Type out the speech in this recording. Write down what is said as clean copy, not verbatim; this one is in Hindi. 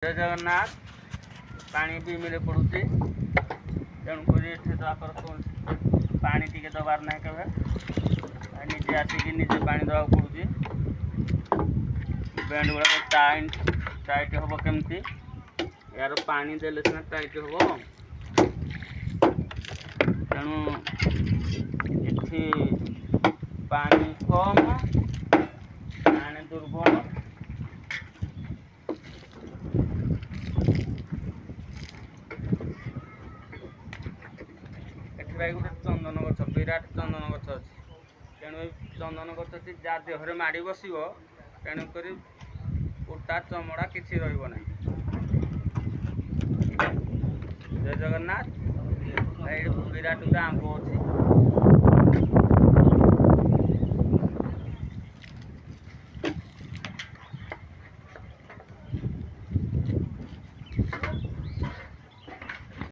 जय जगन्नाथ पानी भी मिले पड़ुची तेणुक पानी टी दबार ना के निजे आसिक निजे पानी दवा पड़ुची बेंड गुड़ा टाइट हम केमती यार पानी देले सीना टाइट हम तेणु एठी पानी कम पानी दुर्बल भाई गोटे चंदन गछ विराट चंदन गछ अच्छी तेणु चंदन गछ जा देहरे माड़ी बस तेणुक उटा चमड़ा किसी रहा जय जगन्नाथ विराट गोटे आंब अच्छी